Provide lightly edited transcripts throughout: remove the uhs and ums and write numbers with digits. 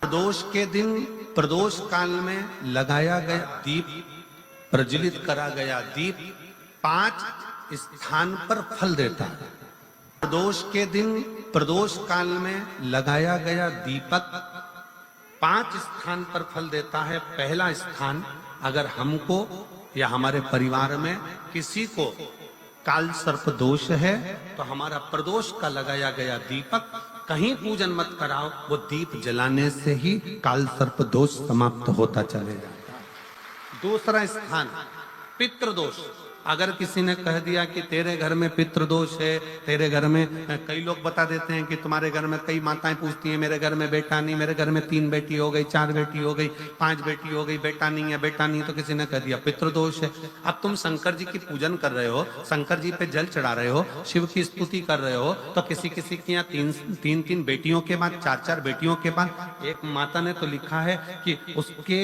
प्रदोष के दिन प्रदोष काल में लगाया गया दीप, प्रज्वलित करा गया दीप 5 स्थान पर फल देता है। प्रदोष के दिन प्रदोष काल में लगाया गया दीपक 5 स्थान पर फल देता है। पहला स्थान, अगर हमको या हमारे परिवार में किसी को काल सर्प दोष है तो हमारा प्रदोष का लगाया गया दीपक कहीं पूजन मत कराओ, वो दीप जलाने से ही काल सर्प दोष समाप्त होता चले जाता है। दूसरा स्थान, पितृदोष। अगर किसी ने कह दिया कि तेरे घर में पितृदोष है, तेरे घर में, कई लोग बता देते हैं कि तुम्हारे घर में, कई माताएं पूछती हैं मेरे घर में बेटा नहीं, मेरे घर में 3 बेटी हो गई, 4 बेटी हो गई, 5 बेटी हो गई, बेटा नहीं है, बेटा नहीं, तो किसी ने कह दिया पितृदोष है। अब तुम शंकर जी की पूजन कर रहे हो, शंकर जी पे जल चढ़ा रहे हो, शिव की स्तुति कर रहे हो, तो किसी किसी की यहाँ 3 बेटियों के बाद, 4 बेटियों के बाद, एक माता ने तो लिखा है कि उसके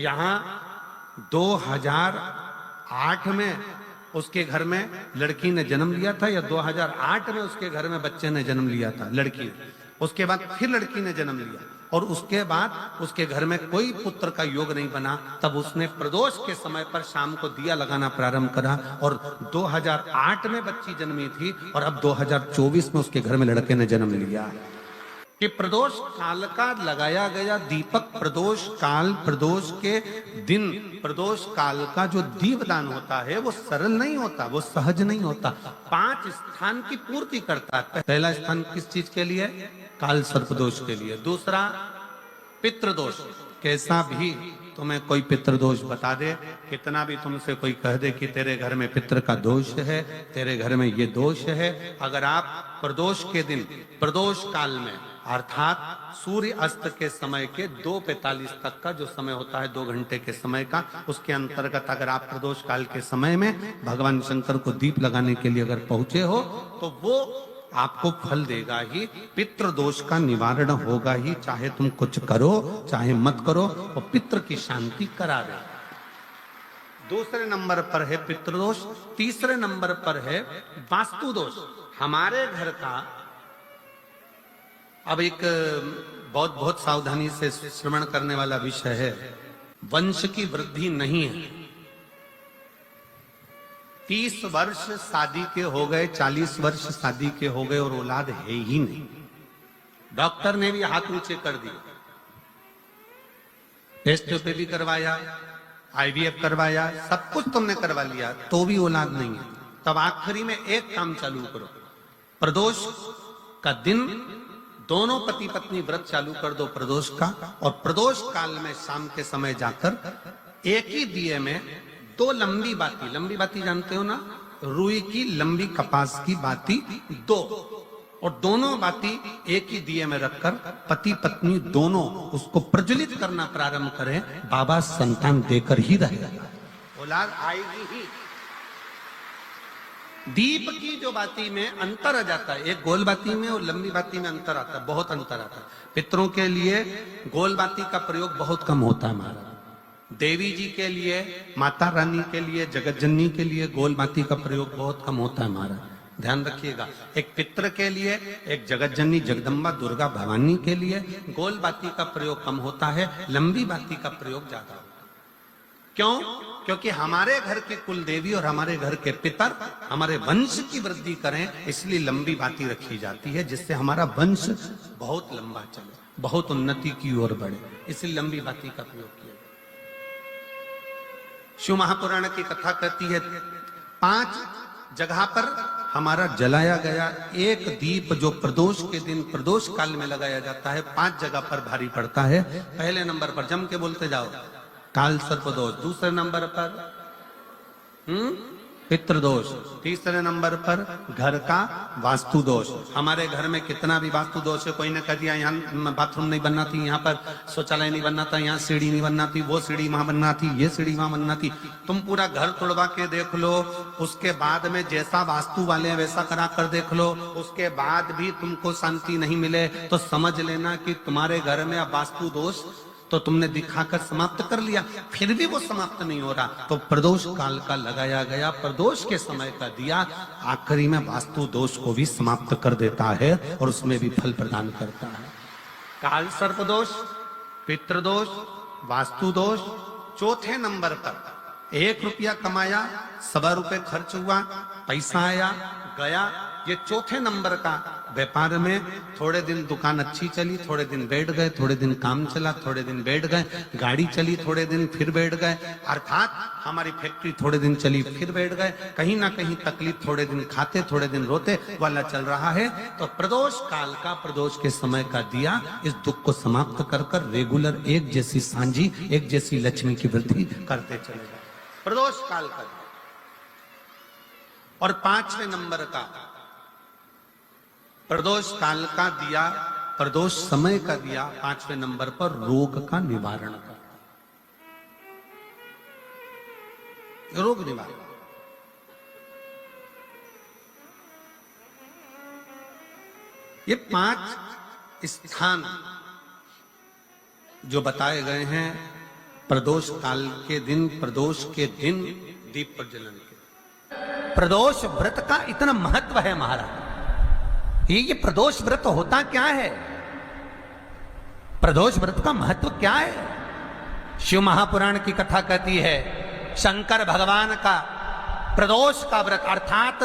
यहाँ 2008 में उसके घर में लड़की ने जन्म लिया था, या 2008 में उसके घर में बच्चे ने जन्म लिया था, लड़की ने। उसके बाद फिर लड़की ने जन्म लिया और उसके बाद उसके घर में कोई पुत्र का योग नहीं बना। तब उसने प्रदोष के समय पर शाम को दिया लगाना प्रारंभ करा और 2008 में बच्ची जन्मी थी और अब 2024 में उसके घर में लड़के ने जन्म लिया। कि प्रदोष काल का लगाया गया दीपक, प्रदोष काल, प्रदोष के दिन, प्रदोष काल का जो दीपदान होता है वो सरल नहीं होता, वो सहज नहीं होता। 5 स्थान की पूर्ति करता है। पहला स्थान किस चीज के लिए? काल सर्पदोष के लिए। दूसरा पितृदोष। कैसा भी तुम्हें कोई पितृदोष बता दे, कितना भी तुमसे कोई कह दे कि तेरे घर में पितृ का दोष है, तेरे घर में ये दोष है, अगर आप प्रदोष के दिन, प्रदोष काल में, अर्थात सूर्य अस्त के समय के 2:45 तक का जो समय होता है, 2 घंटे के समय का, उसके अंतर्गत अगर आप प्रदोष काल के समय में भगवान शंकर को दीप लगाने के लिए अगर पहुंचे हो तो वो आपको फल देगा ही, पितृदोष का निवारण होगा ही, चाहे तुम कुछ करो चाहे मत करो, वो पितृ की शांति करा दे। दूसरे नंबर पर है पितृदोष। तीसरे नंबर पर है वास्तु दोष। हमारे घर का, अब एक बहुत सावधानी से श्रवण करने वाला विषय है, वंश की वृद्धि नहीं है। 30 वर्ष शादी के हो गए, 40 वर्ष शादी के हो गए और औलाद है ही नहीं। डॉक्टर ने भी हाथ नीचे कर दिए, टेस्ट पे भी करवाया, IVF करवाया, सब कुछ तुमने करवा लिया, तो भी औलाद नहीं है। तब आखिरी में एक काम चालू करो, प्रदोष का दिन दोनों पति पत्नी व्रत चालू कर दो प्रदोष का, और प्रदोष काल में शाम के समय जाकर एक ही दिए में 2 लंबी बाती जानते हो ना, रुई की लंबी कपास की बाती 2, और दोनों बाती एक ही दिए में रखकर पति पत्नी दोनों उसको प्रज्वलित करना प्रारंभ करें। बाबा संतान देकर ही रहेगा, औलाद आएगी ही। दीप की जो बाती में अंतर आ जाता है, एक गोल बाती में और लंबी बाती में अंतर आता है, बहुत अंतर आता है। पितरों के लिए गोल बाती का प्रयोग बहुत कम होता है हमारा, देवी जी के लिए, माता रानी के लिए, जगतजननी के लिए गोल बाती का प्रयोग बहुत कम होता है हमारा, ध्यान रखिएगा। एक पितृ के लिए, एक जगतजननी जगदम्बा दुर्गा भवानी के लिए गोल बाती का प्रयोग कम होता है, लंबी बाती का प्रयोग ज्यादा होता है। क्यों? क्योंकि हमारे घर के कुल देवी और हमारे घर के पितर हमारे वंश की वृद्धि करें, इसलिए लंबी बाती रखी जाती है, जिससे हमारा वंश बहुत लंबा चले, बहुत उन्नति की ओर बढ़े, इसलिए लंबी बाती का प्रयोग किया। शिव महापुराण की कथा कहती है 5 जगह पर हमारा जलाया गया एक दीप जो प्रदोष के दिन प्रदोष काल में लगाया जाता है, 5 जगह पर भारी पड़ता है। पहले नंबर पर जम के बोलते जाओ, काल सर्पदोष। दूसरे नंबर पर पितृदोष। तीसरे नंबर पर घर का वास्तु दोष। हमारे घर में कितना भी वास्तु दोष है, कोई ने कह दिया यहाँ बाथरूम नहीं बनना थी, यहाँ पर शौचालय नहीं बनना था, यहाँ सीढ़ी नहीं बनना थी, वो सीढ़ी वहां बनना थी, ये सीढ़ी वहां बनना थी। तुम पूरा घर तोड़वा के देख लो, उसके बाद में जैसा वास्तु वाले हैं वैसा करा कर देख लो, उसके बाद भी तुमको शांति नहीं मिले तो समझ लेना कि तुम्हारे घर में अब वास्तु दोष तो तुमने दिखाकर समाप्त कर लिया, फिर भी वो समाप्त नहीं हो रहा, तो प्रदोष काल का लगाया गया प्रदोष के समय का दिया आखिरी में वास्तु दोष को भी समाप्त कर देता है और उसमें भी फल प्रदान करता है। काल सर्प दोष, पितृदोष, वास्तु दोष। चौथे नंबर पर 1 रुपया कमाया, 1.25 रुपये खर्च हुआ, पैसा आया गया। ये चौथे नंबर का व्यापार में थोड़े दिन दुकान अच्छी चली, थोड़े दिन बैठ गए, थोड़े दिन काम चला, थोड़े दिन बैठ गए, गाड़ी चली थोड़े दिन फिर बैठ गए, अर्थात हमारी फैक्ट्री थोड़े दिन चली फिर बैठ गए। कहीं ना कहीं तकलीफ, थोड़े दिन खाते थोड़े दिन रोते वाला चल रहा है। तो प्रदोष काल का, प्रदोष के समय का दिया इस दुख को समाप्त कर कर रेगुलर एक जैसी सांझी, एक जैसी लक्ष्मी की वृद्धि करते चले जाए। प्रदोष काल का। और 5वें नंबर का प्रदोष काल का दिया, प्रदोष समय का दिया 5वें नंबर पर रोग का निवारण का, रोग निवारण। ये 5 स्थान जो बताए गए हैं प्रदोष काल के दिन, प्रदोष के दिन दीप प्रज्वलन के। प्रदोष व्रत का इतना महत्व है महाराज। ये प्रदोष व्रत होता क्या है? प्रदोष व्रत का महत्व क्या है? शिव महापुराण की कथा कहती है शंकर भगवान का प्रदोष का व्रत, अर्थात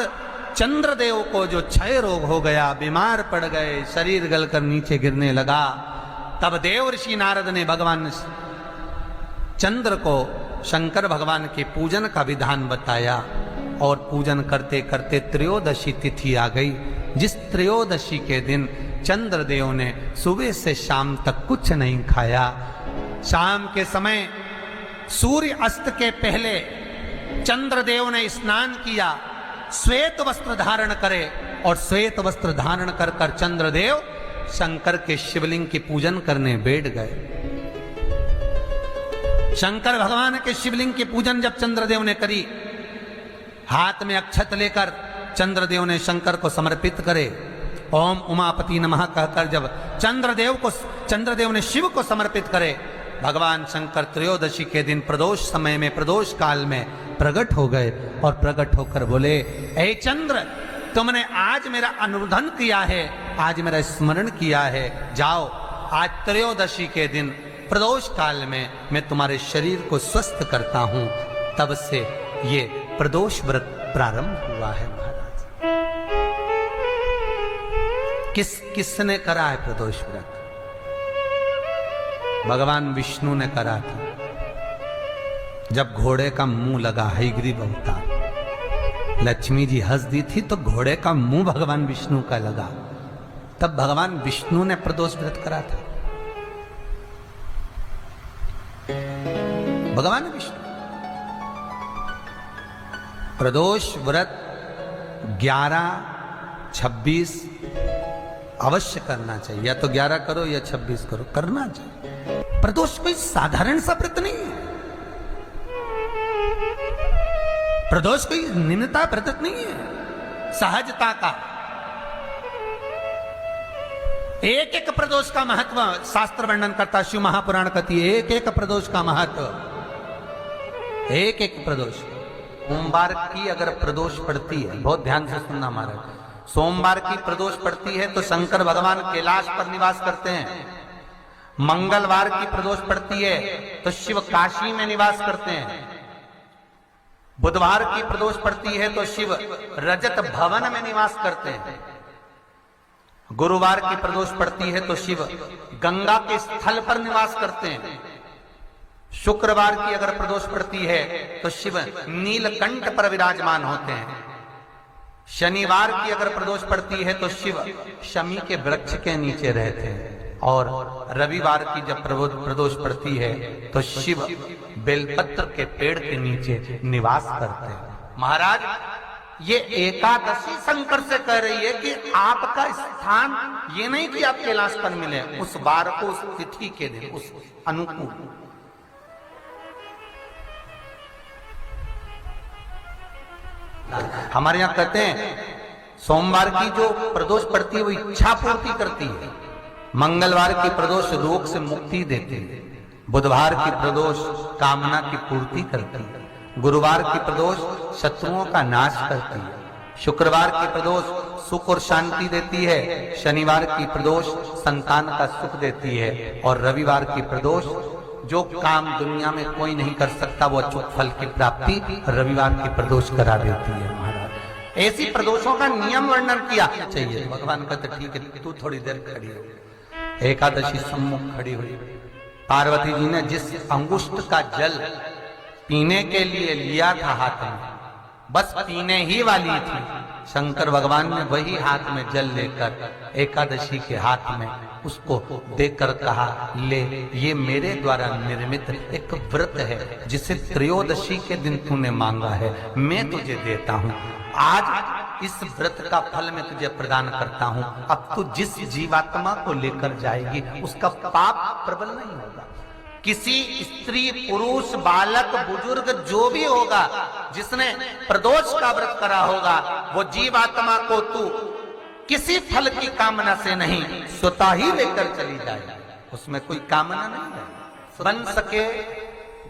चंद्रदेव को जो क्षय रोग हो गया, बीमार पड़ गए, शरीर गलकर नीचे गिरने लगा, तब देव ऋषि नारद ने भगवान चंद्र को शंकर भगवान के पूजन का विधान बताया। और पूजन करते करते त्रयोदशी तिथि आ गई, जिस त्रयोदशी के दिन चंद्रदेव ने सुबह से शाम तक कुछ नहीं खाया। शाम के समय सूर्य अस्त के पहले चंद्रदेव ने स्नान किया, श्वेत वस्त्र धारण करे, और श्वेत वस्त्र धारण कर कर चंद्रदेव शंकर के शिवलिंग की पूजन करने बैठ गए। शंकर भगवान के शिवलिंग की पूजन जब चंद्रदेव ने करी, हाथ में अक्षत लेकर चंद्रदेव ने शंकर को समर्पित करे, ओम उमापति नमः कहकर जब चंद्रदेव ने शिव को समर्पित करे, भगवान शंकर त्रयोदशी के दिन प्रदोष समय में, प्रदोष काल में प्रकट हो गए। और प्रकट होकर बोले, ऐ चंद्र, तुमने आज मेरा अनुरोधन किया है, आज मेरा स्मरण किया है, जाओ आज त्रयोदशी के दिन प्रदोष काल में मैं तुम्हारे शरीर को स्वस्थ करता हूं। तब से ये प्रदोष व्रत प्रारंभ हुआ है महाराज। किसने करा है प्रदोष व्रत? भगवान विष्णु ने करा था। जब घोड़े का मुंह लगा, हयग्रीव अवतार, लक्ष्मी जी हंस दी थी तो घोड़े का मुंह भगवान विष्णु का लगा, तब भगवान विष्णु ने प्रदोष व्रत करा था। भगवान विष्णु प्रदोष व्रत 11, 26 अवश्य करना चाहिए। या तो 11 करो या 26 करो, करना चाहिए। प्रदोष कोई साधारण सा व्रत नहीं है। प्रदोष कोई निम्नता व्रत नहीं है, सहजता का। एक एक प्रदोष का महत्व शास्त्र वर्णन करता, शिव महापुराण कहती है एक एक प्रदोष का महत्व, एक एक प्रदोष। सोमवार की अगर प्रदोष पड़ती है, बहुत ध्यान से सुनना महाराज, सोमवार की प्रदोष पड़ती है तो शंकर भगवान कैलाश पर निवास करते हैं। मंगलवार की प्रदोष पड़ती है तो शिव काशी में निवास करते हैं। बुधवार की प्रदोष पड़ती है तो शिव रजत भवन में निवास करते हैं। गुरुवार की प्रदोष पड़ती है तो शिव गंगा के स्थल पर निवास करते हैं। शुक्रवार की अगर प्रदोष पड़ती है तो शिव नीलकंठ पर विराजमान होते हैं। शनिवार की अगर प्रदोष पड़ती है तो शिव शमी के वृक्ष के नीचे रहते हैं। और रविवार की जब प्रदोष पड़ती है तो शिव बेलपत्र के पेड़ के नीचे निवास करते हैं। महाराज, ये एकादशी शंकर से कह रही है कि आपका स्थान ये नहीं कि आप कैलाश पर मिले, उस बार को, उस तिथि के दिन, उस अनुकूल। हमारे यहां कहते हैं सोमवार की जो प्रदोष पड़ती है वो इच्छा पूर्ति करती है। मंगलवार की प्रदोष रोग से मुक्ति देती है। बुधवार की प्रदोष कामना की पूर्ति करती है। गुरुवार की प्रदोष शत्रुओं का नाश करती है। शुक्रवार की प्रदोष सुख और शांति देती है, शनिवार की प्रदोष संतान का सुख देती है, और रविवार की प्रदोष जो काम दुनिया में कोई नहीं कर सकता वो अचूक फल की प्राप्ति रविवार की प्रदोष करा देती है महाराज। ऐसी प्रदोषों का नियम वर्णन किया चाहिए। भगवान कहते ठीक है तू थोड़ी देर खड़ी हो। एकादशी सम्मुख खड़ी हुई, पार्वती जी ने जिस अंगुष्ठ का जल पीने के लिए लिया था हाथ में, बस पीने ही वाली थी, शंकर भगवान ने वही हाथ में जल लेकर एकादशी के हाथ में उसको देकर कहा ले, ये मेरे द्वारा निर्मित एक व्रत है जिसे त्रयोदशी के दिन तूने मांगा है, मैं तुझे देता हूँ। आज इस व्रत का फल मैं तुझे प्रदान करता हूँ। अब तू जिस जीवात्मा को लेकर जाएगी उसका पाप प्रबल नहीं होगा। किसी स्त्री पुरुष बालक बुजुर्ग जो भी होगा जिसने प्रदोष का व्रत करा होगा वो जीवात्मा को तू किसी फल की कामना से नहीं स्वतः ही लेकर चली जाए, उसमें कोई कामना नहीं है। बन सके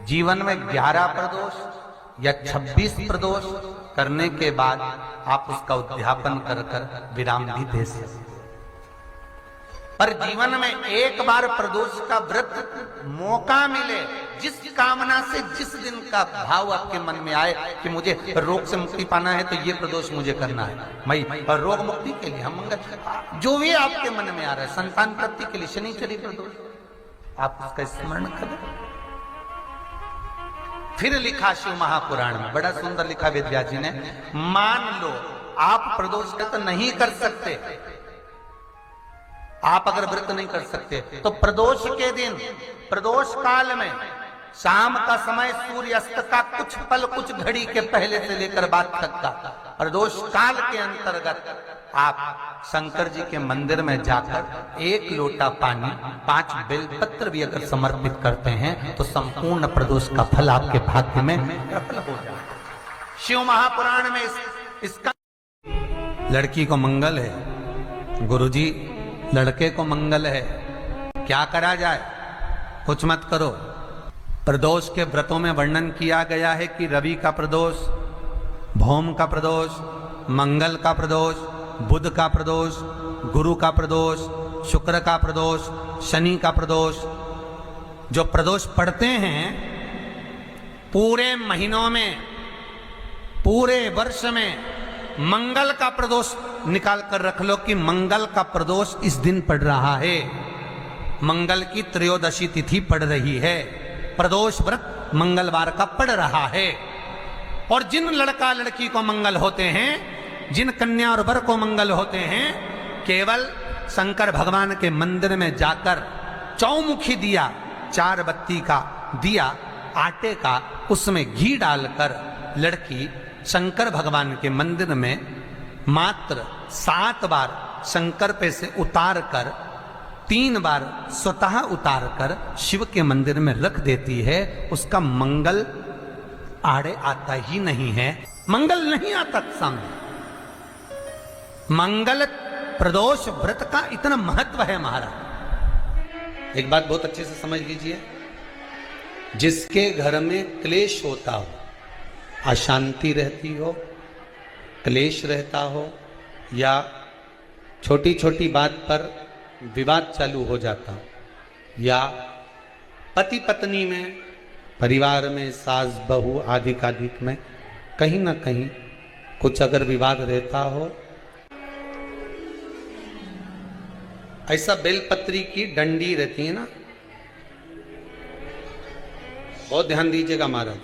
जीवन में 11 प्रदोष या 26 प्रदोष करने के बाद आप उसका उद्यापन कर कर विराम भी दे सकते, पर जीवन में एक बार प्रदोष का व्रत मौका मिले, जिस कामना से जिस दिन का भाव आपके मन में आए कि मुझे रोग से मुक्ति पाना है तो ये प्रदोष मुझे करना है, मैं रोग मुक्ति के लिए हम मंगल जो भी आपके मन में आ रहा है, संतान प्राप्ति के लिए शनिचरी प्रदोष आप उसका स्मरण करें। फिर लिखा शिव महापुराण में बड़ा सुंदर लिखा वेदव्यास जी ने, मान लो आप प्रदोष का तो नहीं कर सकते, आप अगर व्रत नहीं कर सकते तो प्रदोष के दिन प्रदोष काल में शाम का समय सूर्यास्त का कुछ पल कुछ घड़ी के पहले से लेकर बाद तक का प्रदोष काल के अंतर्गत आप शंकर जी के मंदिर में जाकर 1 लोटा पानी 5 बेलपत्र भी अगर समर्पित करते हैं तो संपूर्ण प्रदोष का फल आपके भाग्य में प्रबल हो जाए। शिव महापुराण में इसका लड़की को मंगल है, गुरुजी लड़के को मंगल है, क्या करा जाए? कुछ मत करो। प्रदोष के व्रतों में वर्णन किया गया है कि रवि का प्रदोष, भौम का प्रदोष, मंगल का प्रदोष, बुध का प्रदोष, गुरु का प्रदोष, शुक्र का प्रदोष, शनि का प्रदोष। जो प्रदोष पड़ते हैं पूरे महीनों में, पूरे वर्ष में मंगल का प्रदोष निकाल कर रख लो कि मंगल का प्रदोष इस दिन पड़ रहा है, मंगल की त्रयोदशी तिथि पड़ रही है, प्रदोष व्रत मंगलवार का पड़ रहा है। और जिन लड़का लड़की को मंगल होते हैं, जिन कन्या और वर को मंगल होते हैं, केवल शंकर भगवान के मंदिर में जाकर चौमुखी दिया, 4 बत्ती का दिया आटे का, उसमें घी डालकर लड़की शंकर भगवान के मंदिर में मात्र 7 बार शंकर पे से उतार कर 3 बार स्वतः उतार कर शिव के मंदिर में रख देती है। उसका मंगल आड़े आता ही नहीं है, मंगल नहीं आता सामने। मंगल प्रदोष व्रत का इतना महत्व है महाराज। एक बात बहुत अच्छे से समझ लीजिए, जिसके घर में क्लेश होता हो, अशांति रहती हो, क्लेश रहता हो, या छोटी छोटी बात पर विवाद चालू हो जाता हो, या पति पत्नी में, परिवार में, सास बहू आदि में कहीं ना कहीं कुछ अगर विवाद रहता हो, ऐसा बेलपत्री की डंडी रहती है ना, बहुत ध्यान दीजिएगा महाराज।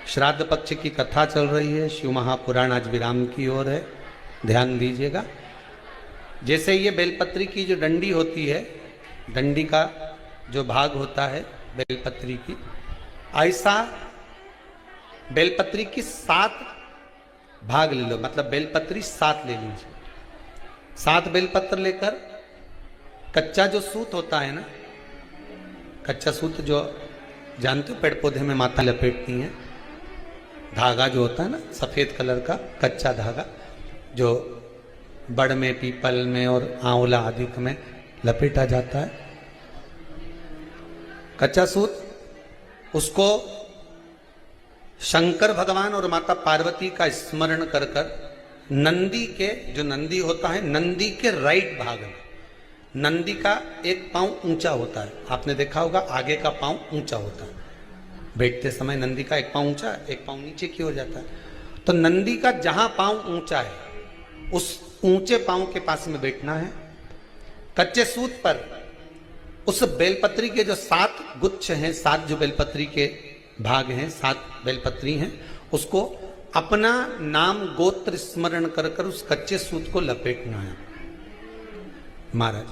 श्राद्ध पक्ष की कथा चल रही है, शिव महापुराण आज विराम की ओर है, ध्यान दीजिएगा। जैसे ये बेलपत्री की जो डंडी होती है, डंडी का जो भाग होता है बेलपत्री की, ऐसा बेलपत्री की 7 भाग ले लो, मतलब बेलपत्री 7 ले लीजिए। 7 बेलपत्र लेकर कच्चा जो सूत होता है ना, कच्चा सूत जो जानते हो पेड़ पौधे में माता लपेटती हैं, धागा जो होता है ना सफेद कलर का कच्चा धागा, जो बड़ में, पीपल में और आंवला आदि में लपेटा जाता है, कच्चा सूत, उसको शंकर भगवान और माता पार्वती का स्मरण कर कर नंदी के, जो नंदी होता है, नंदी के राइट भाग में, नंदी का एक पांव ऊंचा होता है। आपने देखा होगा आगे का पांव ऊंचा होता है, बैठते समय नंदी का एक पांव ऊंचा, एक पांव नीचे की हो जाता है। तो नंदी का जहां पांव ऊंचा है उस ऊंचे पांव के पास में बैठना है। कच्चे सूत पर उस बेलपत्री के जो 7 गुच्छ हैं, 7 जो बेलपत्री के भाग हैं, 7 बेलपत्री हैं, उसको अपना नाम गोत्र स्मरण कर कर उस कच्चे सूत को लपेटना है। महाराज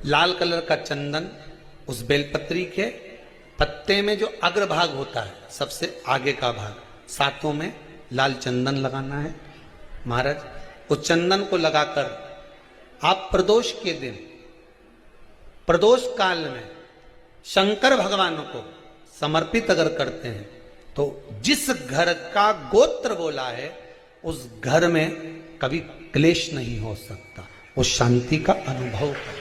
लाल कलर का चंदन उस बेलपत्री के पत्ते में जो अग्रभाग होता है, सबसे आगे का भाग, 7 में लाल चंदन लगाना है। महाराज उस चंदन को लगाकर आप प्रदोष के दिन, प्रदोष काल में शंकर भगवान को समर्पित अगर करते हैं तो जिस घर का गोत्र बोला है उस घर में कभी क्लेश नहीं हो सकता, वो शांति का अनुभव कर,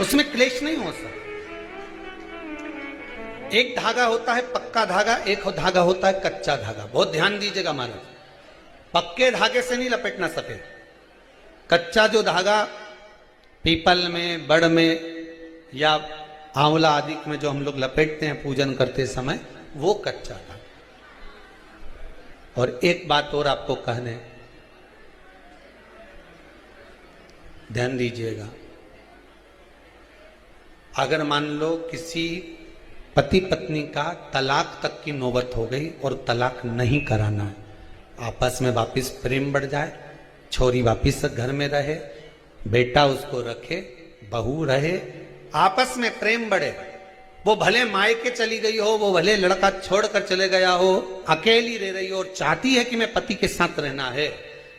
उसमें क्लेश नहीं हो सकता। एक धागा होता है पक्का धागा, एक धागा होता है कच्चा धागा। बहुत ध्यान दीजिएगा महाराज, पक्के धागे से नहीं लपेटना सफेद। कच्चा जो धागा पीपल में, बड़ में या आंवला आदि में जो हम लोग लपेटते हैं पूजन करते समय, वो कच्चा धागा। और एक बात और आपको कहने, ध्यान दीजिएगा, अगर मान लो किसी पति पत्नी का तलाक तक की नौबत हो गई और तलाक नहीं कराना है, आपस में वापिस प्रेम बढ़ जाए, छोरी वापिस घर में रहे, बेटा उसको रखे, बहू रहे, आपस में प्रेम बढ़े, वो भले मायके चली गई हो, वो भले लड़का छोड़कर चले गया हो, अकेली रह रही हो और चाहती है कि मैं पति के साथ रहना है,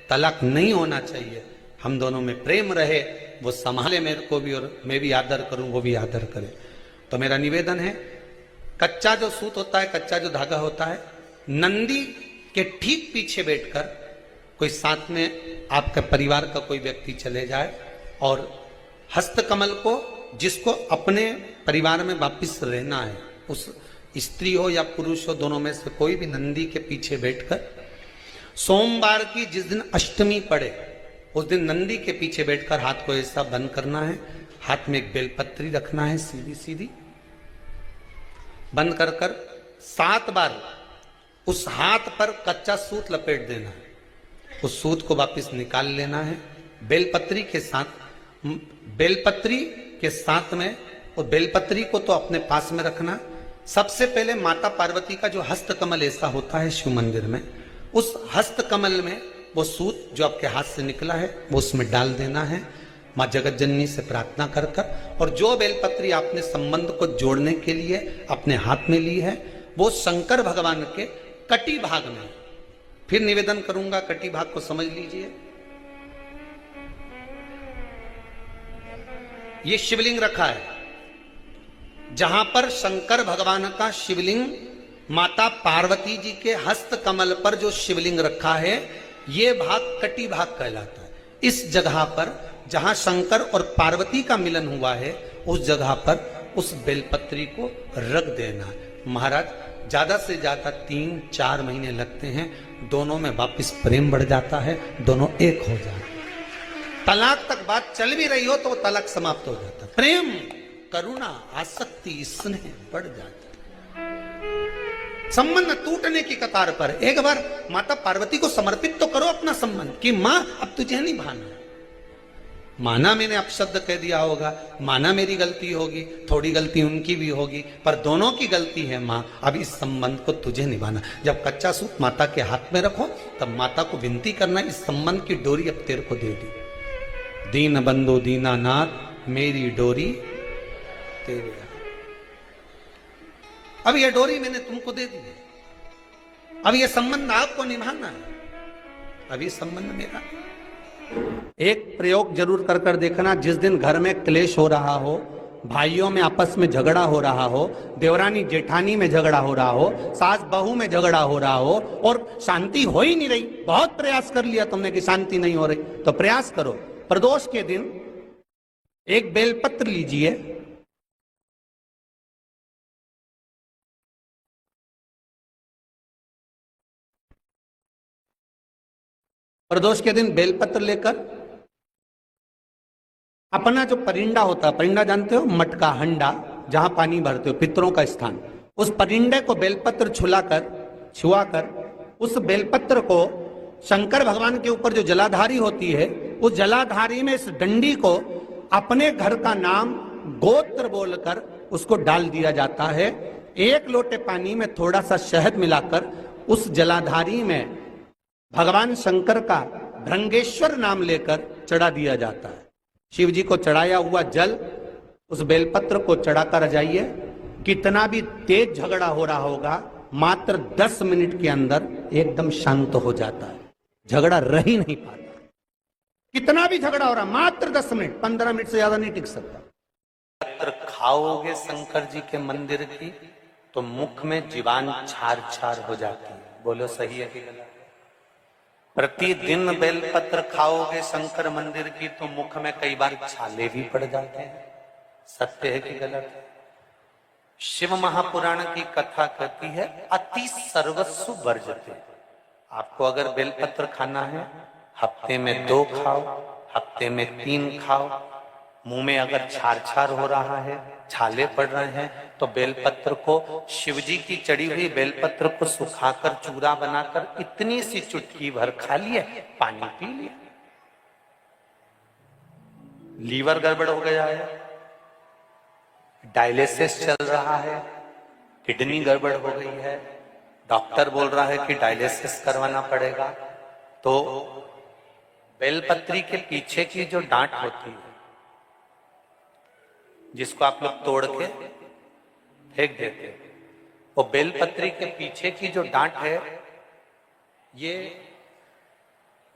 तलाक नहीं होना चाहिए, हम दोनों में प्रेम रहे, वो संभाले मेरे को भी और मैं भी आदर करूं, वो भी आदर करे। तो मेरा निवेदन है, कच्चा जो सूत होता है, कच्चा जो धागा होता है, नंदी के ठीक पीछे बैठकर कोई साथ में आपके परिवार का कोई व्यक्ति चले जाए और हस्तकमल को, जिसको अपने परिवार में वापिस रहना है, उस स्त्री हो या पुरुष हो, दोनों में से कोई भी नंदी के पीछे बैठकर सोमवार की जिस दिन अष्टमी पड़े उस दिन नंदी के पीछे बैठकर हाथ को ऐसा बंद करना है, हाथ में एक बेलपत्री रखना है, सीधी सीधी बंद कर कर 7 बार उस हाथ पर कच्चा सूत लपेट देना है, उस सूत को वापस निकाल लेना है, बेलपत्री के साथ, बेलपत्री के साथ में, और बेलपत्री को तो अपने पास में रखना। सबसे पहले माता पार्वती का जो हस्तकमल ऐसा होता है शिव मंदिर में, उस हस्तकमल में वो सूत जो आपके हाथ से निकला है वो उसमें डाल देना है, माँ जगत जननी से प्रार्थना कर कर, और जो बेलपत्री आपने संबंध को जोड़ने के लिए अपने हाथ में ली है वो शंकर भगवान के कटी भाग में, फिर निवेदन करूंगा कटी भाग को समझ लीजिए। ये शिवलिंग रखा है, जहां पर शंकर भगवान का शिवलिंग, माता पार्वती जी के हस्त कमल पर जो शिवलिंग रखा है, ये भाग कटी भाग कहलाता है। इस जगह पर जहां शंकर और पार्वती का मिलन हुआ है, उस जगह पर उस बेलपत्री को रख देना है। महाराज ज्यादा से ज्यादा 3-4 महीने लगते हैं, दोनों में वापिस प्रेम बढ़ जाता है, दोनों एक हो जाते हैं। तलाक तक बात चल भी रही हो तो वो तलाक समाप्त हो जाता है, प्रेम, करुणा, आसक्ति, स्नेह बढ़ जाता है। संबंध टूटने की कतार पर एक बार माता पार्वती को समर्पित तो करो अपना संबंध कि मां अब तुझे नहीं भाना। माना मैंने अपशब्द कह दिया होगा, माना मेरी गलती होगी, थोड़ी गलती उनकी भी होगी, पर दोनों की गलती है मां, अब इस संबंध को तुझे निभाना। जब कच्चा सूत माता के हाथ में रखो तब माता को विनती करना, इस संबंध की डोरी अब तेरे को दे दी, दीन बंधु दीनानाथ मेरी डोरी तेरे। अब यह डोरी मैंने तुमको दे दी, अब यह संबंध आपको निभाना है, अब ये संबंध मेरा। एक प्रयोग जरूर कर कर देखना, जिस दिन घर में क्लेश हो रहा हो, भाइयों में आपस में झगड़ा हो रहा हो, देवरानी जेठानी में झगड़ा हो रहा हो, सास बहू में झगड़ा हो रहा हो और शांति हो ही नहीं रही, बहुत प्रयास कर लिया तुमने कि शांति नहीं हो रही, तो प्रयास करो, प्रदोष के दिन एक बेलपत्र लीजिए, प्रदोष के दिन बेलपत्र लेकर अपना जो परिंडा होता है, परिंडा जानते हो, मटका हंडा जहां पानी भरते हो, पितरों का स्थान, उस परिंडे को बेलपत्र छुआकर उस बेलपत्र को शंकर भगवान के ऊपर जो जलाधारी होती है, उस जलाधारी में इस डंडी को अपने घर का नाम गोत्र बोलकर उसको डाल दिया जाता है। एक लोटे पानी में थोड़ा सा शहद मिलाकर उस जलाधारी में भगवान शंकर का भृंगेश्वर नाम लेकर चढ़ा दिया जाता है। शिव जी को चढ़ाया हुआ जल उस बेलपत्र को चढ़ाकर आ जाइए, कितना भी तेज झगड़ा हो रहा होगा, मात्र 10 मिनट के अंदर एकदम शांत हो जाता है, झगड़ा रह ही नहीं पाता। कितना भी झगड़ा हो रहा, मात्र 10 मिनट, 15 मिनट से ज्यादा नहीं टिक सकता। पत्र खाओगे शंकर जी के मंदिर की तो मुख में जीवान छार छार हो जाती है। बोलो सही है कि गलत? प्रतिदिन बेलपत्र खाओगे शंकर मंदिर की तो मुख में कई बार छाले भी पड़ जाते हैं। सत्य है कि गलत है? शिव महापुराण की कथा कहती है अति सर्वस्व वर्जते। आपको अगर बेलपत्र खाना है, हफ्ते में 2 खाओ, हफ्ते में 3 खाओ। मुंह में अगर छार छार हो रहा है, छाले पड़ रहे हैं, तो बेलपत्र को, शिवजी की चढ़ी हुई बेलपत्र को सुखाकर चूरा बनाकर इतनी सी चुटकी भर खा लिए, पानी पी लिया। लीवर गड़बड़ हो गया है, डायलिसिस चल रहा है, किडनी गड़बड़ हो गई है, डॉक्टर बोल रहा है कि डायलिसिस करवाना पड़ेगा, तो बेलपत्री के पीछे की जो डांट होती है, जिसको आप लोग तोड़ के फेंक देते हैं, वो बेलपत्री के पीछे की जो डांट है, ये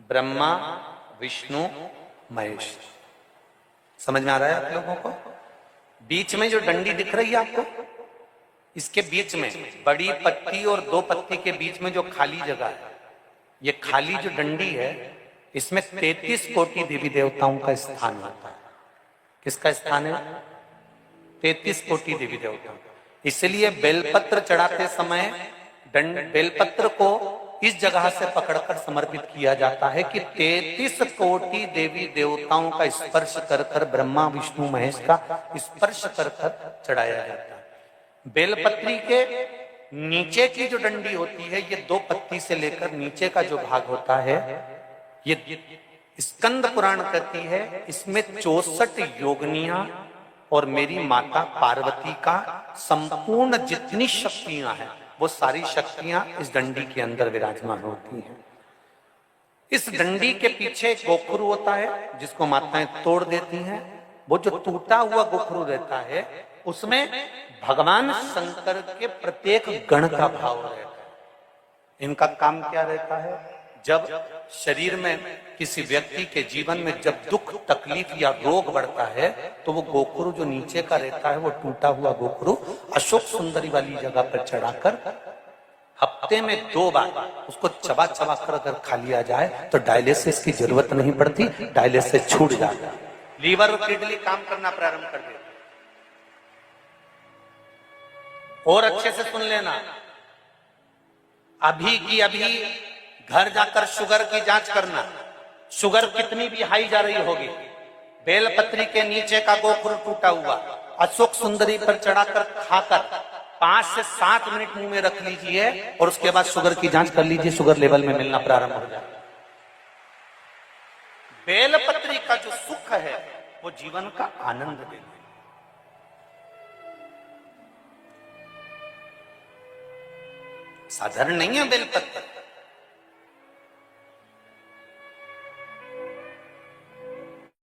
ब्रह्मा विष्णु महेश। समझ में आ रहा है आप लोगों को? बीच में जो डंडी दिख रही है आपको, इसके बीच में बड़ी पत्ती और 2 पत्ती के बीच में जो खाली जगह है, ये खाली जो डंडी है, इसमें 33 कोटि देवी देवताओं का स्थान होता है। किसका स्थान है? 33 कोटि देवी देवताओं। इसलिए बेलपत्र चढ़ाते समय बेलपत्र को इस जगह से पकड़कर समर्पित किया जाता है कि 33 कोटि देवी देवताओं का स्पर्श कर कर, ब्रह्मा विष्णु महेश का स्पर्श कर कर चढ़ाया जाता है। बेलपत्री के नीचे की जो डंडी होती है, ये 2 पत्ती से लेकर नीचे का जो भाग होता है, ये स्कंद पुराण कहती है, इसमें 64 योगनियां और मेरी माता पार्वती का संपूर्ण जितनी शक्तियां हैं, वो सारी शक्तियां इस डंडी के अंदर विराजमान होती हैं। इस डंडी के पीछे गोखरू होता है, जिसको माताएं तोड़ देती हैं। वो जो टूटा हुआ गोखरू रहता है, उसमें भगवान शंकर के प्रत्येक गण का भाव रहता है। इनका काम क्या रहता है? जब शरीर में किसी व्यक्ति के जीवन में जब दुख, तकलीफ या रोग बढ़ता है, तो वो गोखरू जो नीचे का रहता है, वो टूटा हुआ गोखरू अशोक सुंदरी वाली जगह पर चढ़ाकर हफ्ते में 2 बार उसको चबा चबा कर अगर खा लिया जाए तो डायलिसिस की जरूरत नहीं पड़ती, डायलिसिस छूट जाता है, लीवर और किडनी काम करना प्रारंभ कर देते। और अच्छे से सुन लेना, अभी की अभी घर जाकर शुगर की जांच करना। शुगर कितनी भी हाई जा रही होगी, बेलपत्री के नीचे का गोखरू टूटा हुआ अशोक सुंदरी पर चढ़ाकर खाकर 5 से 7 मिनट मुंह में रख लीजिए और उसके बाद शुगर की जांच कर लीजिए, शुगर लेवल में मिलना प्रारंभ हो जाए। बेलपत्री का जो सुख है वो जीवन का आनंद देता है। साधारण नहीं है बेलपत्र।